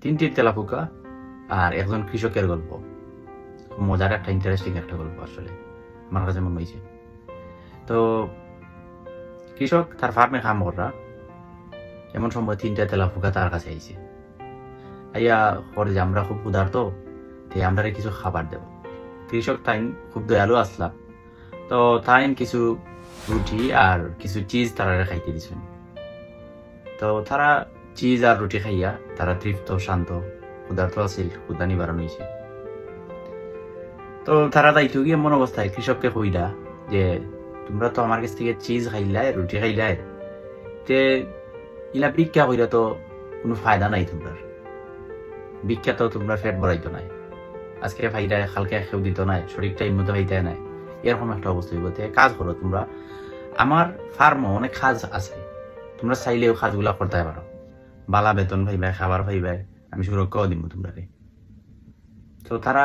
তিনটি তেলাপোকা আর একজন কৃষকের গল্প। মজার একটা ইন্টারেস্টিং একটা গল্প আসলে আমার কাছে মনে হয়েছে। তো কৃষক তার ফার্মে কাম করা এমন সময় তিনটা তেলাপোকা তার কাছে আইছে। আইয়া পরে যে আমরা খুব ক্ষুধার্ত, তাই আমরা কিছু খাবার দেব। কৃষক তাই খুব দয়ালু আসলাম, তো তাই কিছু রুটি আর কিছু চিজ তারা খাইতে দিছেন। তো তারা চিজ আর রুটি খাইয়া তারা তৃপ্ত শান্ত ক্ষুধার্ত আছিল, ক্ষুধা নিবারণ হয়েছে। তো তারা দায়িত্ব গিয়ে এমন অবস্থায় কৃষককে কইলা যে তোমরা তো আমার কাছ থেকে চিজ খাইলাই রুটি খাইলাই, তে ইলা ভিক্ষা কইরা তো কোনো ফায়দা নাই, তোমরা ভিক্ষা তো তোমরা পেট ভরাইতো নাই, আজকে ফাইদায় কালকে খেউ দিত নাই, শরীর টাইম মতো খাইতে নাই, এরকম একটা অবস্থা হইব। কাজ করো তোমরা, আমার ফার্মও অনেক কাজ আছে, তোমরা চাইলেও কাজগুলা করতে পারো, বালা বেতন পাইবাই, খাবার পাইবাই, আমি সুরক্ষাও দিব তোমরা। তো তারা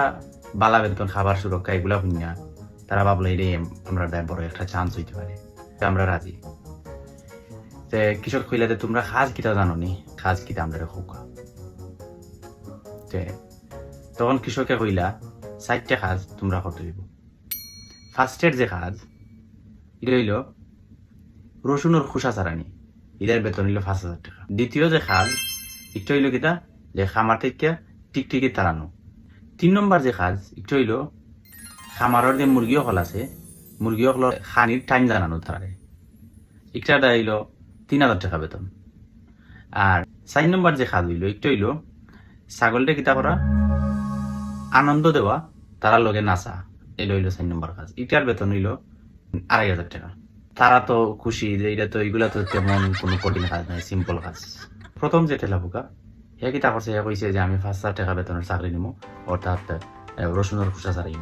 বালা বেতন, খাবার, সুরক্ষা এগুলা শুনিয়া তারা ভাবলো এটাই আমরা বড় একটা চান্স হইতে পারে, আমরা রাজি। কৃষক কইলাতে তোমরা কাজ কিতা জানো নি, কাজ কিতা আমরা খোকা। তখন কৃষকে কইলা 4টা কাজ তোমরা করতে দিব। ফার্স্টের যে কাজ এটা হইল রসুনের খোসা ছাড়ানি, এদের বেতন হইল 5,000 টাকা। দ্বিতীয় যে কাজ একটু হইল কিতা যে খামার থেকে টিকটিকি তাড়ানো। 3 নম্বর যে কাজ একটু হইল খামারের যে মুরগি হল আছে, মুরগি হল খানির টাইম জানানো তারে, একটা হইল 3,000 টাকা বেতন। আর 4 নম্বর যে কাজ হইল একটু হইল ছাগলটা কিতা করা, আনন্দ দেওয়া, তারা লগে নাচা, এটা হইল 4 নম্বর কাজ। এটার বেতন হইল 2,500 টাকা। তারা তো খুশি যে এটা তো এগুলা তো তেমন কোনো কঠিন কাজ নাই, সিম্পল কাজ। প্রথম যে তেলাপোকা হে কিতা করছে, হে কইছে যে আমি 5,000 টাকা বেতনের চাকরি নিবো, অর্থাৎ রসুনের খোসা ছাড়াই।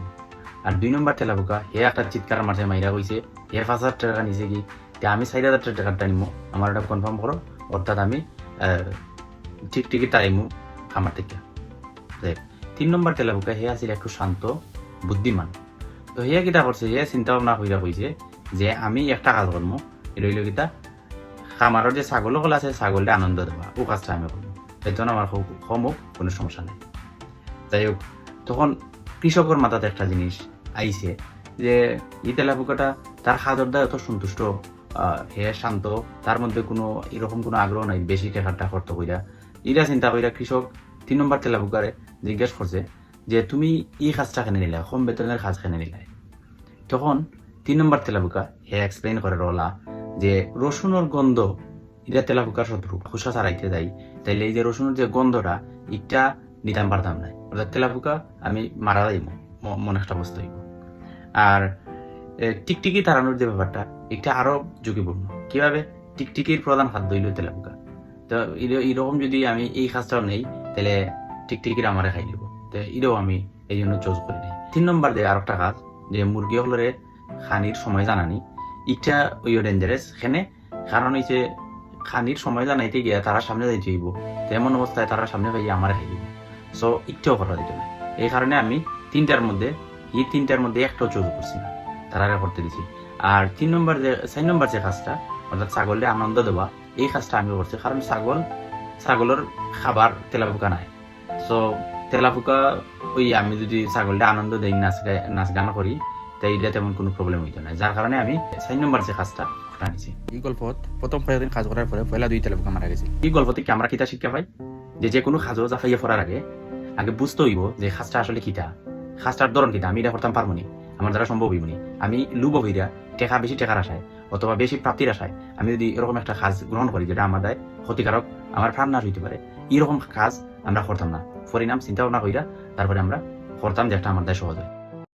আর 2 নম্বর তেলাপোকা হে একটা চিৎকার মারছে, মাইরা কইছে হে 5,000 টাকা নিছে কি, আমি 4,000 টাকাটা নিবো, আমার এটা কনফার্ম করো, অর্থাৎ আমি টিকটিকি তাড়াইমু খামার থেকে। 3 নম্বর তেলাপোকা হে আছিল একটু শান্ত বুদ্ধিমান। তো হে কিতা করছে, হে চিন্তা ভাবনা কইরা কইছে যে আমি একটা কাজ করবো, এটা হইল কিতা খামারের যে ছাগল হল আছে, ছাগলটা আনন্দ দেওয়া, ও কাজটা আমি করবো, এই জন্য আমার কমুক, কোনো সমস্যা নেই। যাই হোক, তখন কৃষকের মাথাতে একটা জিনিস আইছে যে এই তেলাপোকাটা তার খাদর দেয় এত সন্তুষ্ট, হে শান্ত, তার মধ্যে কোনো এরকম কোনো আগ্রহ নাই বেশি টাকাটা খরচ কইরা। এটা চিন্তা কইরা কৃষক 3 নম্বর তেলাপোকারে জিজ্ঞেস করছে যে তুমি এই কাজটা কেন নিলা, কম বেতনের কাজ কেন নিলাই। তখন 3 নম্বর তেলাপোকা হে এক্সপ্লেইন করে রলা যে রসুনের গন্ধ এটা তেলাপোকার শত্রু, খোসা ছাড়াইতে যাই, তাইলে এই যে রসুনের যে গন্ধটা এটা নিতাম পারতাম নাই, অর্থাৎ তেলাপোকা আমি মারা যাইব, মনে একটা অবস্থা হইব। আর টিকটিকি তাড়ানোর যে ব্যাপারটা এটা আরো ঝুঁকিপূর্ণ। কিভাবে? টিকটিকির প্রধান খাদ্য হইল তেলাপোকা। তো এরকম যদি আমি এই কাজটাও নেই, তাহলে টিকটিকির আমারে খাই লিব, তো এটাও আমি এই জন্য চুজ করি নাই। 3 নম্বর যে আর একটা কাজ যে মুরগি হলরে খানির সময় জানানি, এটা ওই ডেঞ্জারাস এখানে, কারণ হচ্ছে খানির সময় জানাইতে গিয়ে তারা সামনে যাইতে হইব, তেমন অবস্থায় তারা সামনে পাইয়ে আমার খাই দিব, সো একটাও করা দিত না। এই কারণে আমি 3টার মধ্যে একটাও চুজ করছি না, তারা করতে দিছি। আর 4 নম্বর যে কাজটা, অর্থাৎ ছাগলকে আনন্দ দেওয়া, এই কাজটা আমি করছি, কারণ ছাগলের খাবার তেলাপোকা নাই। সো তেলাপোকা ওই আমি যদি ছাগলটা আনন্দ দেই, নাচ গান করি, তাই এটা তেমন কোনো প্রবলেম হইতো না, যার কারণে আমি 4 নম্বর যে কাজটা আনিছি। এই গল্পত প্রথম কয়েকদিন কাজ করার পরে পয়লা 2 তেলাপোকা মারা গেছে। এই গল্প থেকে আমরা কিতা শিক্ষা পাই যে কোনো কাজও জাফাইয়া পড়ার আগে বুঝতে হইব যে কাজটা আসলে কিতা, কাজটার ধরন কিতা, আমি এটা করতাম পারবো নি, আমার দ্বারা সম্ভব হইব নি, আমি লুব হইরা বেশি টাকার আশায় অথবা বেশি প্রাপ্তির আশায় আমি যদি এরকম একটা কাজ গ্রহণ করি যেটা আমার দায় ক্ষতিকারক, আমার প্রাণ নাশ হইতে পারে, এরকম কাজ আমরা করতাম না। পরিণাম চিন্তা ভাবনা কইরা তারপরে আমরা করতাম যে একটা আমার দায় সহজ হয়।